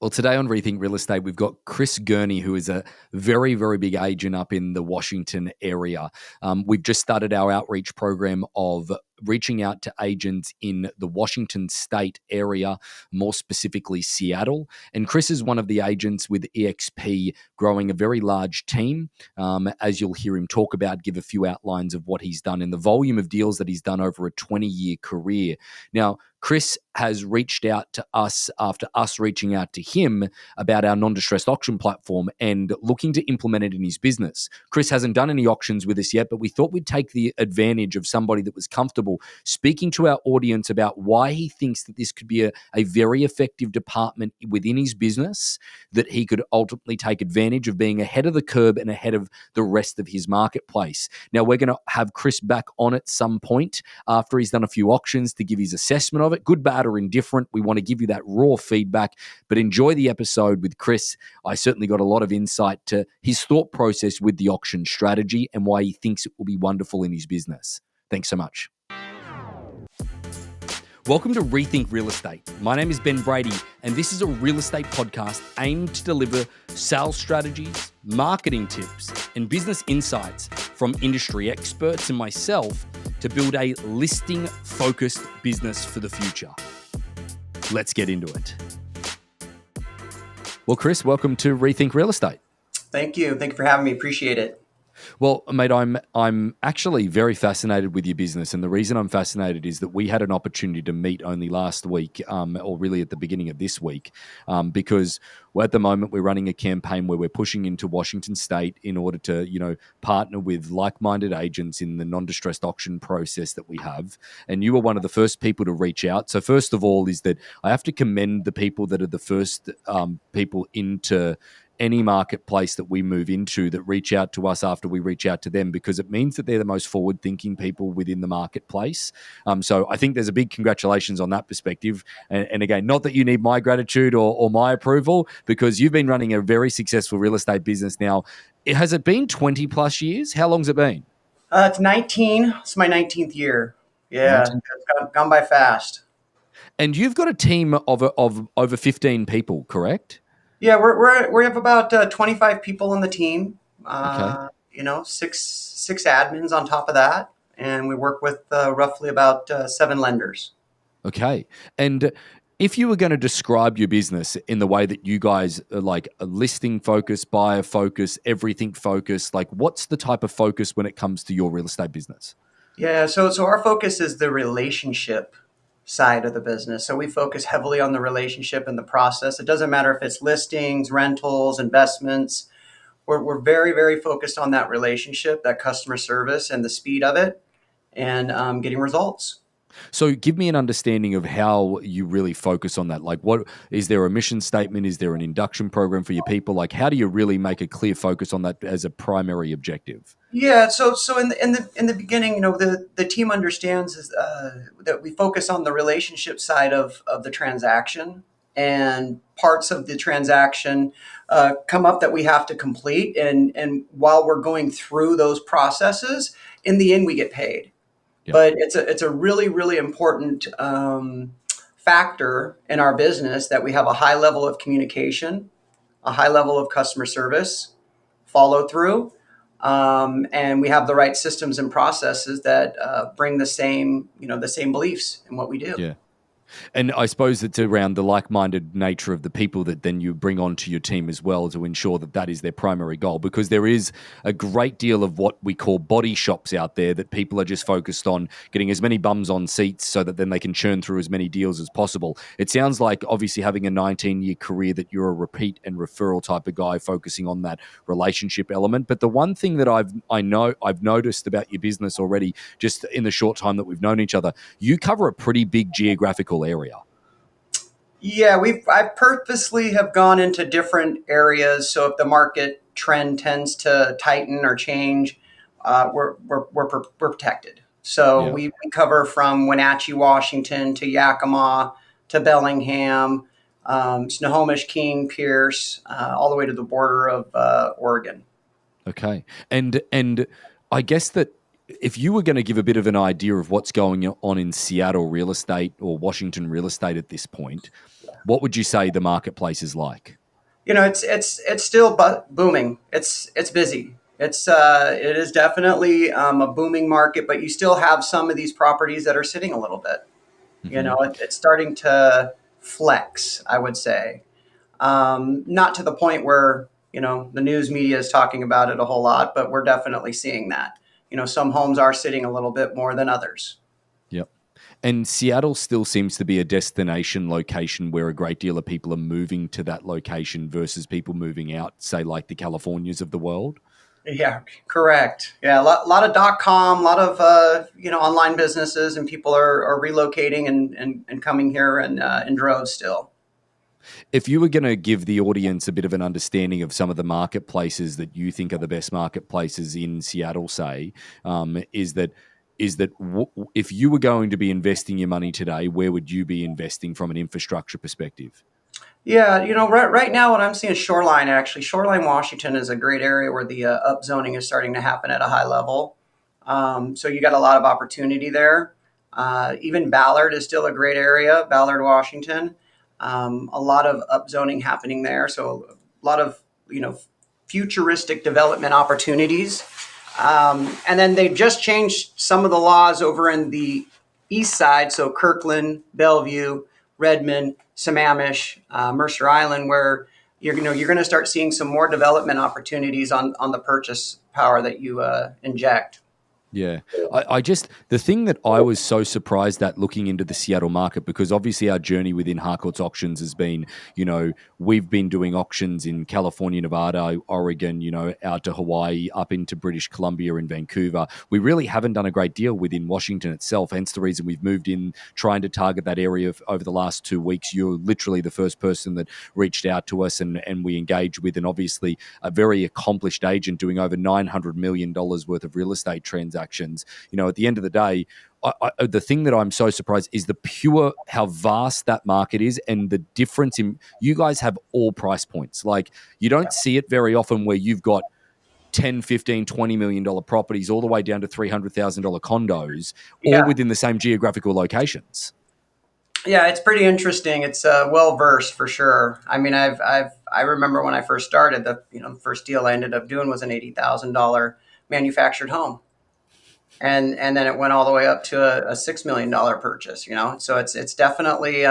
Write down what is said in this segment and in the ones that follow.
Well, today on Rethink Real Estate, we've got Chris Gurnee, who is a very, very big agent up in the Washington area. We've just started our outreach program of reaching out to agents in the Washington state area, more specifically Seattle. And Chris is one of the agents with EXP growing a very large team. As you'll hear him talk about, give a few outlines of what he's done and the volume of deals that he's done over a 20-year career. Now, Chris has reached out to us after us reaching out to him about our non-distressed auction platform and looking to implement it in his business. Chris hasn't done any auctions with us yet, but we thought we'd take the advantage of somebody that was comfortable speaking to our audience about why he thinks that this could be a very effective department within his business, that he could ultimately take advantage of being ahead of the curve and ahead of the rest of his marketplace. Now, we're going to have Chris back on at some point after he's done a few auctions to give his assessment of it, good, bad, or indifferent. We want to give you that raw feedback, but enjoy the episode with Chris. I certainly got a lot of insight to his thought process with the auction strategy and why he thinks it will be wonderful in his business. Thanks so much. Welcome to Rethink Real Estate. My name is Ben Brady, and this is a real estate podcast aimed to deliver sales strategies, marketing tips, and business insights from industry experts and myself to build a listing-focused business for the future. Let's get into it. Well, Chris, welcome to Rethink Real Estate. Thank you. Thank you for having me. Appreciate it. Well, mate, I'm actually very fascinated with your business, and the reason I'm fascinated is that we had an opportunity to meet only last week, or really at the beginning of this week, because at the moment we're running a campaign where we're pushing into Washington State in order to, partner with like-minded agents in the non-distressed auction process that we have. And you were one of the first people to reach out. So first of all, is that I have to commend the people that are the first people into any marketplace that we move into that reach out to us after we reach out to them, because it means that they're the most forward-thinking people within the marketplace. So I think there's a big congratulations on that perspective. And again, not that you need my gratitude or my approval, because you've been running a very successful real estate business now. Has it been 20 plus years? How long's it been? It's 19. It's my 19th year. Yeah, 19. It's gone by fast. And you've got a team of over 15 people, correct? Yeah, we have about 25 people on the team. Okay. Six admins on top of that, and we work with roughly about 7 lenders. Okay, and if you were going to describe your business in the way that you guys are, like a listing focus, buyer focus, everything focus, like what's the type of focus when it comes to your real estate business? Yeah, so our focus is the relationship side of the business. So we focus heavily on the relationship and the process. It doesn't matter if it's listings, rentals, investments. We're very, very focused on that relationship, that customer service and the speed of it, and getting results. So give me an understanding of how you really focus on that. Like, what is there a mission statement? Is there an induction program for your people? Like, how do you really make a clear focus on that as a primary objective? Yeah, so in the beginning, the team understands that we focus on the relationship side of the transaction, and parts of the transaction come up that we have to complete, and while we're going through those processes, in the end we get paid. Yep. But it's a really, really important factor in our business that we have a high level of communication, a high level of customer service, follow through. And we have the right systems and processes that bring the same beliefs in what we do. Yeah. And I suppose it's around the like-minded nature of the people that then you bring onto your team as well to ensure that that is their primary goal, because there is a great deal of what we call body shops out there that people are just focused on getting as many bums on seats so that then they can churn through as many deals as possible. It sounds like obviously having a 19-year career that you're a repeat and referral type of guy focusing on that relationship element. But the one thing that I've noticed about your business already, just in the short time that we've known each other, you cover a pretty big geographical area. Yeah, I purposely have gone into different areas. So if the market trend tends to tighten or change, we're protected. So yeah. We cover from Wenatchee, Washington to Yakima to Bellingham, Snohomish, King, Pierce, all the way to the border of Oregon. Okay, and I guess that if you were going to give a bit of an idea of what's going on in Seattle real estate or Washington real estate at this point, What would you say the marketplace is like? It's still booming. It's busy. It is definitely a booming market, but you still have some of these properties that are sitting a little bit. Hmm. It's starting to flex, I would say. Not to the point where the news media is talking about it a whole lot, but we're definitely seeing that. Some homes are sitting a little bit more than others. Yep. And Seattle still seems to be a destination location where a great deal of people are moving to that location versus people moving out, say, like the Californias of the world. Yeah, correct. Yeah, lot of .com, a lot of online businesses, and people are relocating and coming here in droves still. If you were going to give the audience a bit of an understanding of some of the marketplaces that you think are the best marketplaces in Seattle, say, if you were going to be investing your money today, where would you be investing from an infrastructure perspective? Yeah, right now what I'm seeing is Shoreline. Actually, Shoreline, Washington is a great area where the upzoning is starting to happen at a high level. So you got a lot of opportunity there. Even Ballard is still a great area, Ballard, Washington. A lot of upzoning happening there. So a lot of futuristic development opportunities. And then they just changed some of the laws over in the east side. So Kirkland, Bellevue, Redmond, Sammamish, Mercer Island, where you're going to start seeing some more development opportunities on the purchase power that you inject. Yeah. The thing that I was so surprised at looking into the Seattle market, because obviously our journey within Harcourts auctions has been, we've been doing auctions in California, Nevada, Oregon, out to Hawaii, up into British Columbia and Vancouver. We really haven't done a great deal within Washington itself, hence the reason we've moved in, trying to target that area over the last 2 weeks. You're literally the first person that reached out to us and we engaged with, and obviously a very accomplished agent doing over $900 million worth of real estate transactions. At the end of the day, the thing that I'm so surprised is how vast that market is, and the difference in, you guys have all price points. Like, you don't see it very often where you've got 10, 15, $20 million properties all the way down to $300,000 condos, all Yeah, within the same geographical locations. yeah, it's pretty interesting. It's well versed for sure. I mean, I remember when I first started, the first deal I ended up doing was an $80,000 manufactured home. And then it went all the way up to a $6 million purchase. So it's definitely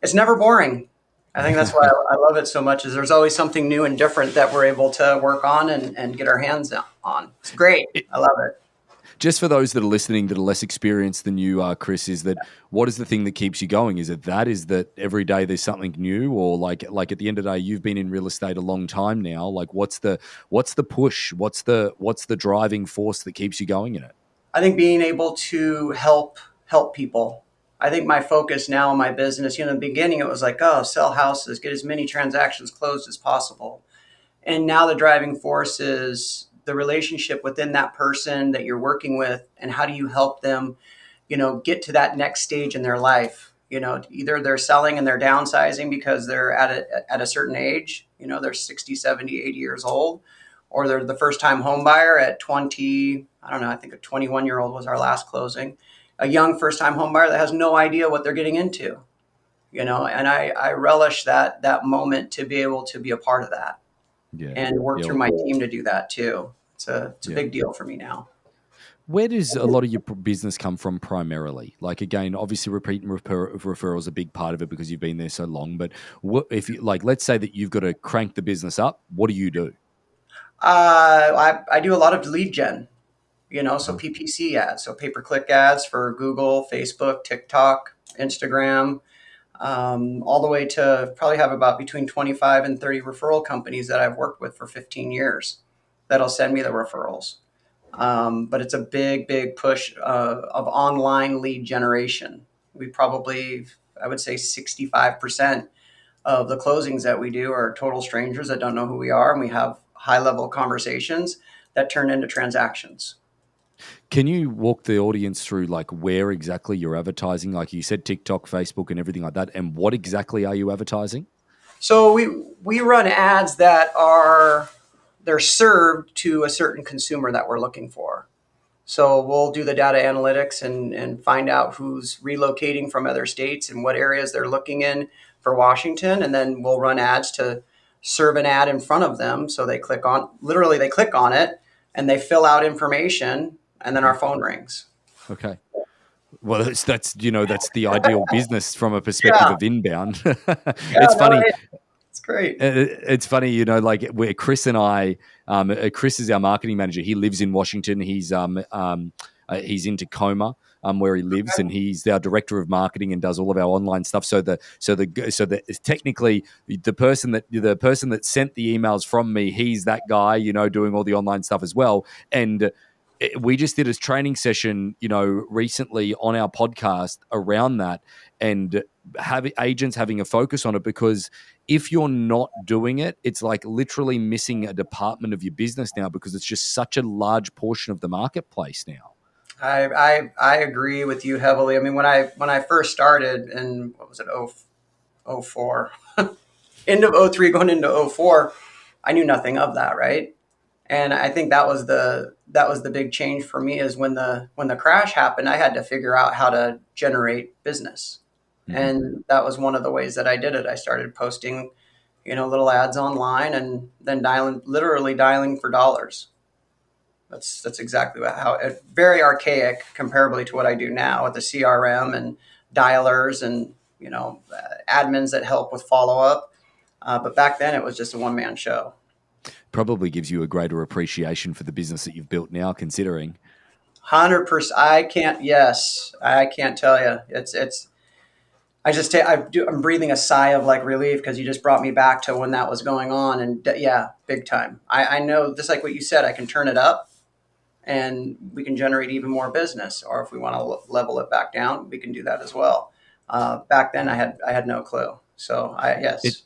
it's never boring. I think that's why I love it so much. Is there's always something new and different that we're able to work on and get our hands on. It's great. I love it. Just for those that are listening that are less experienced than you are, Chris, is that, what is the thing that keeps you going? Is that every day there's something new, or like at the end of the day, you've been in real estate a long time now. Like, what's the push? What's the driving force that keeps you going in it? I think being able to help people. I think my focus now in my business, in the beginning, it was like, oh, sell houses, get as many transactions closed as possible. And now the driving force is the relationship within that person that you're working with, and how do you help them, get to that next stage in their life. Either they're selling and they're downsizing because they're at a certain age, they're 60, 70, 80 years old, or they're the first time home buyer at 20, I don't know, I think a 21-year-old was our last closing, a young first time home buyer that has no idea what they're getting into, and I relish that moment to be able to be a part of that Yeah, and work yeah, through my team to do that too. It's a yeah. big deal for me now. Where does a lot of your business come from primarily? Like, again, obviously repeat and referrals a big part of it because you've been there so long. But if you, like, let's say that you've got to crank the business up, what do you do? I do a lot of lead gen, so Uh-huh. PPC ads, so pay per click ads for Google, Facebook, TikTok, Instagram, all the way to probably have about between 25 and 30 referral companies that I've worked with for 15 years that'll send me the referrals. But it's a big, big push of online lead generation. We probably, I would say 65% of the closings that we do are total strangers that don't know who we are. And we have high level conversations that turn into transactions. Can you walk the audience through, like, where exactly you're advertising? Like you said, TikTok, Facebook, and everything like that. And what exactly are you advertising? So we run ads they're served to a certain consumer that we're looking for. So we'll do the data analytics and find out who's relocating from other states and what areas they're looking in for Washington, and then we'll run ads to serve an ad in front of them. So they click on, literally they click on it and they fill out information, and then our phone rings. Okay. Well, that's that's the ideal business from a perspective Yeah. of inbound. Yeah. It's No, funny. it's great. It's funny, like where Chris and I, Chris is our marketing manager. He lives in Washington. He's in Tacoma, where he lives, and he's our director of marketing and does all of our online stuff. So technically the person that sent the emails from me, he's that guy, doing all the online stuff as well. And we just did a training session, recently on our podcast around that, and agents having a focus on it, because if you're not doing it, it's like literally missing a department of your business now, because it's just such a large portion of the marketplace now. I agree with you heavily. I mean, when I first started in, what was it, 04, end of 03 going into 04, I knew nothing of that, right? And I think that was the big change for me, is when the crash happened, I had to figure out how to generate business. Mm-hmm. And that was one of the ways that I did it. I started posting, little ads online, and then literally dialing for dollars. That's exactly how it, very archaic comparably to what I do now with the CRM and dialers and admins that help with follow up. But back then it was just a one man show. Probably gives you a greater appreciation for the business that you've built now, considering. 100%. I can't tell you. It's. I'm breathing a sigh of like relief, because you just brought me back to when that was going on, and yeah, big time. I know, just like what you said, I can turn it up and we can generate even more business. Or if we want to level it back down, we can do that as well. Back then, I had no clue. So It, yes.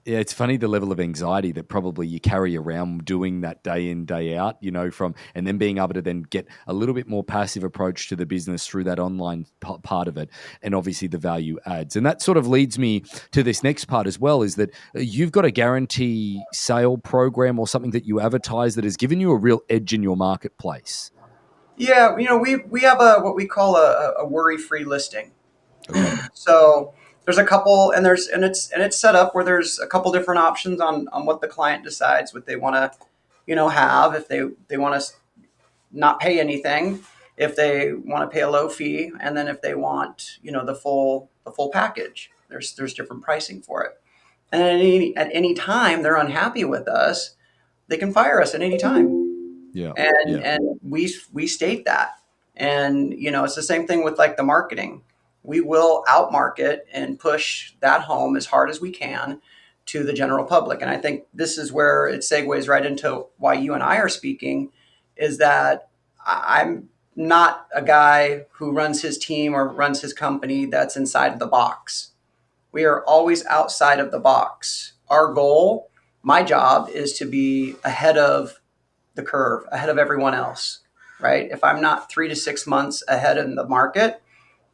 Yeah, it's funny the level of anxiety that probably you carry around doing that day in, day out, and then being able to then get a little bit more passive approach to the business through that online part of it. And obviously the value adds. And that sort of leads me to this next part as well, is that you've got a guarantee sale program or something that you advertise that has given you a real edge in your marketplace. Yeah, we have what we call a worry free listing. Okay. So there's a couple, and it's set up where there's a couple different options on what the client decides, what they want to have. If they want to not pay anything, if they want to pay a low fee, and then if they want the full package, there's different pricing for it. And at any time they're unhappy with us, they can fire us at any time. Yeah. and Yeah. and we state that. And it's the same thing with like the marketing. We will outmarket and push that home as hard as we can to the general public. And I think this is where it segues right into why you and I are speaking, is that I'm not a guy who runs his team or runs his company that's inside of the box. We are always outside of the box. Our goal, my job, is to be ahead of the curve, ahead of everyone else, right? If I'm not 3 to 6 months ahead in the market,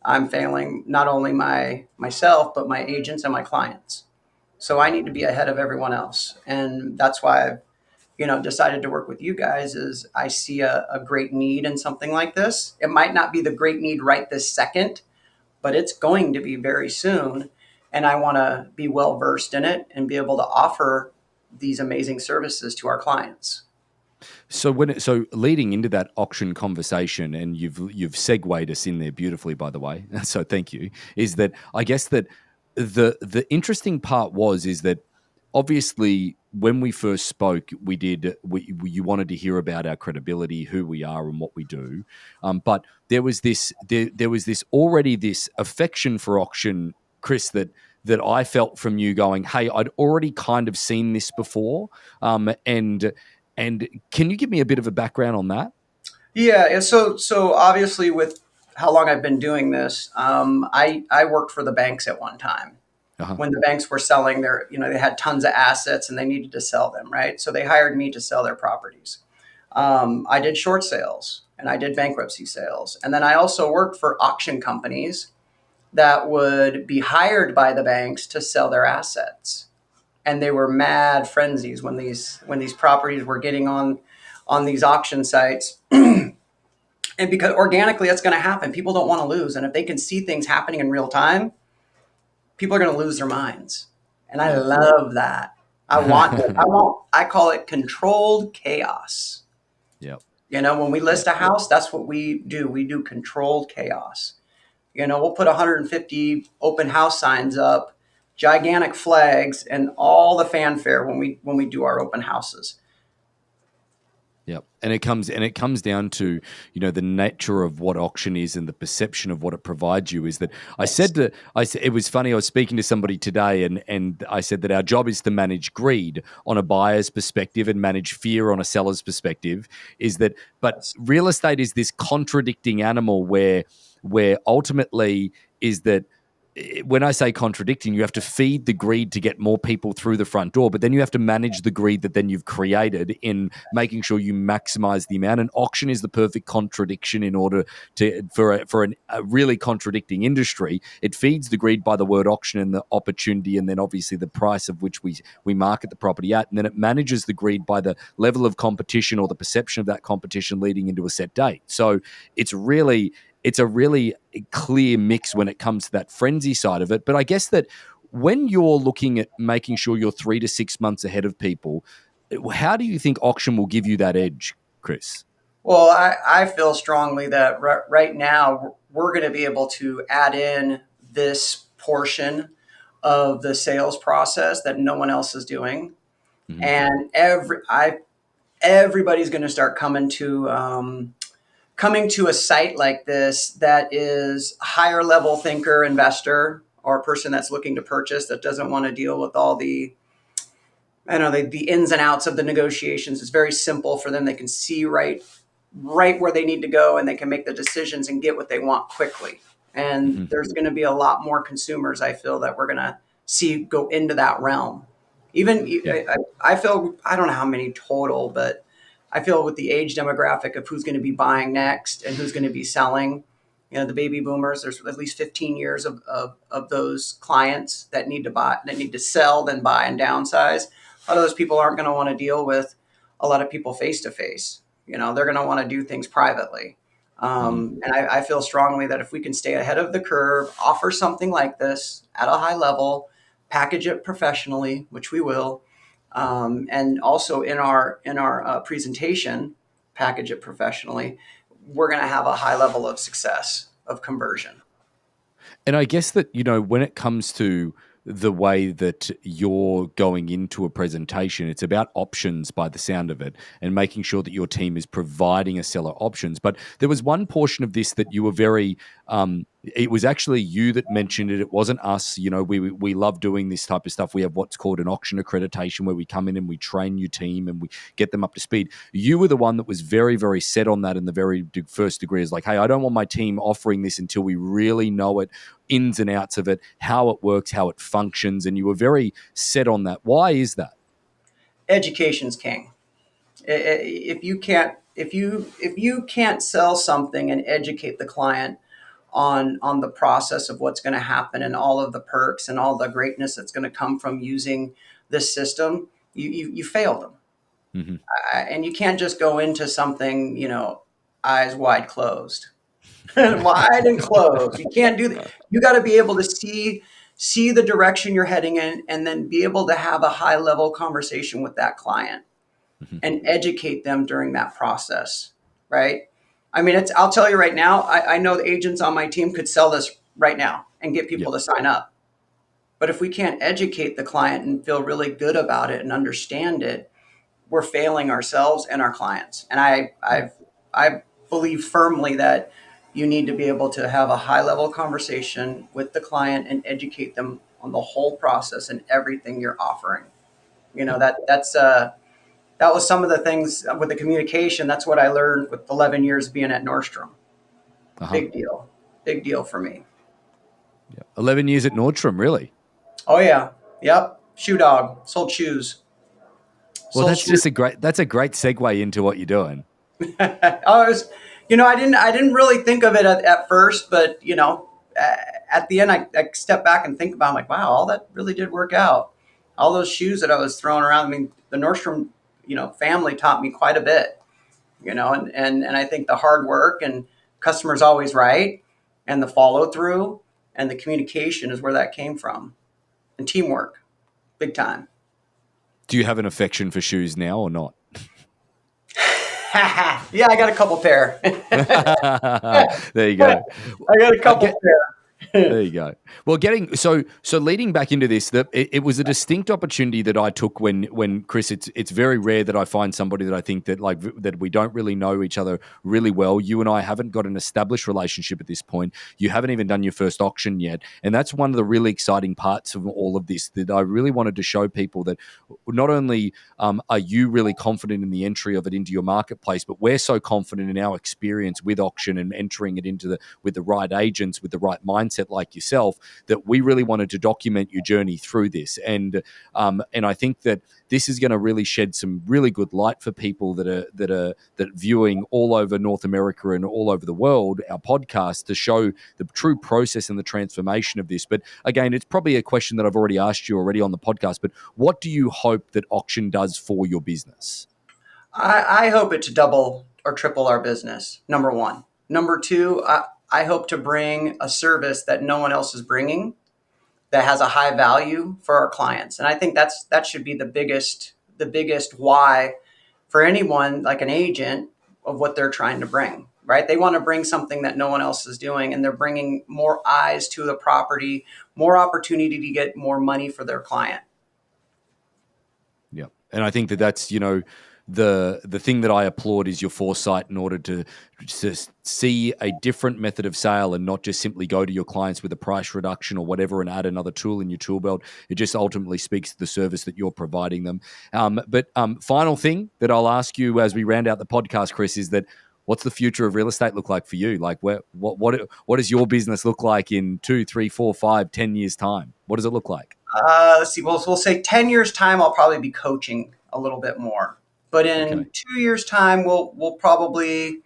I'm failing not only myself, but my agents and my clients. So I need to be ahead of everyone else. And that's why I've, decided to work with you guys, is I see a great need in something like this. It might not be the great need right this second, but it's going to be very soon. And I want to be well versed in it and be able to offer these amazing services to our clients. So leading into that auction conversation, and you've segued us in there beautifully, by the way. So thank you. Is that I guess that the interesting part is that obviously when we first spoke, you wanted to hear about our credibility, who we are, and what we do. But there was this already this affection for auction, Chris, that I felt from you going, hey, I'd already kind of seen this before, and can you give me a bit of a background on that? Yeah. So obviously, with how long I've been doing this, I worked for the banks at one time Uh-huh. when the banks were selling they had tons of assets and they needed to sell them, right? So they hired me to sell their properties. I did short sales and I did bankruptcy sales, and then I also worked for auction companies that would be hired by the banks to sell their assets. And they were mad frenzies when these properties were getting on these auction sites. And because organically that's going to happen, people don't want to lose, and if they can see things happening in real time, people are going to lose their minds. And I love that. I want it. I call it controlled chaos. Yep. When we list Yep. a house, that's what we do. We do controlled chaos. We'll put 150 open house signs up, gigantic flags, and all the fanfare when we do our open houses. Yep. And it comes down to, the nature of what auction is and the perception of what it provides you is that Yes. it was funny. I was speaking to somebody today and I said that our job is to manage greed on a buyer's perspective and manage fear on a seller's perspective but Yes. real estate is this contradicting animal where ultimately is that when I say contradicting, you have to feed the greed to get more people through the front door, but then you have to manage the greed that then you've created in making sure you maximize the amount. And auction is the perfect contradiction in order for a really contradicting industry. It feeds the greed by the word auction and the opportunity, and then obviously the price of which we market the property at, and then it manages the greed by the level of competition or the perception of that competition leading into a set date. So it's a really clear mix when it comes to that frenzy side of it. But I guess that when you're looking at making sure you're 3 to 6 months ahead of people, how do you think auction will give you that edge, Chris? Well, I feel strongly that right now we're going to be able to add in this portion of the sales process that no one else is doing, Mm-hmm. and everybody's going to start coming to a site like this that is a higher level thinker, investor, or a person that's looking to purchase that doesn't want to deal with all the the ins and outs of the negotiations. It's very simple for them. They can see right where they need to go, and they can make the decisions and get what they want quickly. And Mm-hmm. there's going to be a lot more consumers, I feel, that we're going to see go into that realm. Even Yeah. I feel, I don't know how many total, but I feel with the age demographic of who's going to be buying next and who's going to be selling, the baby boomers, there's at least 15 years of those clients that need to buy, that need to sell, then buy and downsize. A lot of those people aren't going to want to deal with a lot of people face to face. They're going to want to do things privately. Mm-hmm. And I feel strongly that if we can stay ahead of the curve, offer something like this at a high level, package it professionally, which we will, and also in our presentation, package it professionally, we're going to have a high level of success of conversion. And I guess that, when it comes to the way that you're going into a presentation, it's about options by the sound of it and making sure that your team is providing a seller options. But there was one portion of this that you were it was actually you that mentioned it. It wasn't us. We love doing this type of stuff. We have what's called an auction accreditation where we come in and we train your team and we get them up to speed. You were the one that was very, very set on that in the very first degree. Is like, hey, I don't want my team offering this until we really know it, ins and outs of it, how it works, how it functions, and you were very set on that. Why is that? Education's king. If you can't sell something and educate the client on the process of what's going to happen and all of the perks and all the greatness that's going to come from using this system, you failed them. Mm-hmm. And you can't just go into something, eyes wide closed. Wide and closed. You can't do that. You got to be able to see the direction you're heading in, and then be able to have a high level conversation with that client Mm-hmm. and educate them during that process. Right. I mean, I'll tell you right now, I know the agents on my team could sell this right now and get people Yep. to sign up. But if we can't educate the client and feel really good about it and understand it, we're failing ourselves and our clients. And I believe firmly that you need to be able to have a high level conversation with the client and educate them on the whole process and everything you're offering. Yep. That was some of the things with the communication. That's what I learned with 11 years being at Nordstrom. Uh-huh. Big deal for me. Yep. 11 years at Nordstrom, really? Oh yeah, yep. Shoe dog, sold shoes, Well, sold that's shoes. just that's a great segue into what you're doing. I was, I didn't really think of it at first, but at the end, I step back and think about, it, I'm like, wow, all that really did work out. All those shoes that I was throwing around. I mean, the Nordstrom, family taught me quite a bit, and I think the hard work and customers always right and the follow through and the communication is where that came from, and teamwork, big time. Do you have an affection for shoes now or not? Yeah, I got a couple pair. There you go. I got a couple pair. There you go. Well, so leading back into this, that it was a distinct opportunity that I took when Chris. It's very rare that I find somebody that I think that that we don't really know each other really well. You and I haven't got an established relationship at this point. You haven't even done your first auction yet, and that's one of the really exciting parts of all of this. That I really wanted to show people that not only are you really confident in the entry of it into your marketplace, but we're so confident in our experience with auction and entering it with the right agents, with the right mindset like yourself, that we really wanted to document your journey through this. And I think that this is going to really shed some really good light for people that viewing all over North America and all over the world our podcast, to show the true process and the transformation of this. But again, it's probably a question that I've already asked you already on the podcast, but what do you hope that auction does for your business? I hope it to double or triple our business, number one. Number two, I hope to bring a service that no one else is bringing, that has a high value for our clients. And I think that should be the biggest why for anyone, like an agent, of what they're trying to bring, right? They want to bring something that no one else is doing, and they're bringing more eyes to the property, more opportunity to get more money for their client. Yeah. And I think that's, the thing that I applaud is your foresight in order to see a different method of sale and not just simply go to your clients with a price reduction or whatever and add another tool in your tool belt. It just ultimately speaks to the service that you're providing them. But final thing that I'll ask you as we round out the podcast, Chris, is that what's the future of real estate look like for you? Like, what does your business look like in 2, 3, 4, 5, 10 years time? What does it look like? Let's see. We'll say 10 years time, I'll probably be coaching a little bit more. But in 2 years time, we're probably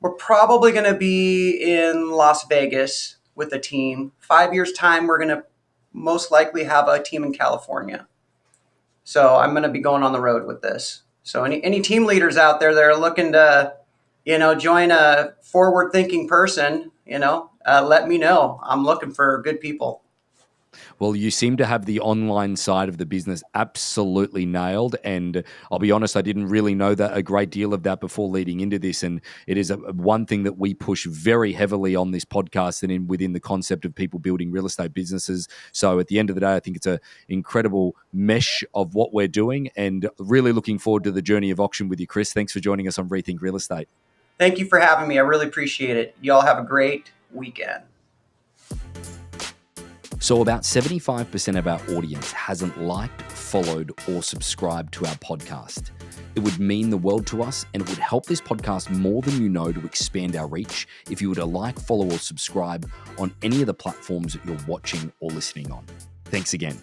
going to be in Las Vegas with a team. 5 years time, we're going to most likely have a team in California. So I'm going to be going on the road with this. So any team leaders out there that are looking to, join a forward thinking person, let me know. I'm looking for good people. Well, you seem to have the online side of the business absolutely nailed. And I'll be honest, I didn't really know that a great deal of that before leading into this. And it is one thing that we push very heavily on this podcast and within the concept of people building real estate businesses. So at the end of the day, I think it's an incredible mesh of what we're doing, and really looking forward to the journey of auction with you, Chris. Thanks for joining us on Rethink Real Estate. Thank you for having me. I really appreciate it. Y'all have a great weekend. So about 75% of our audience hasn't liked, followed, or subscribed to our podcast. It would mean the world to us, and it would help this podcast more than you know to expand our reach if you were to like, follow, or subscribe on any of the platforms that you're watching or listening on. Thanks again.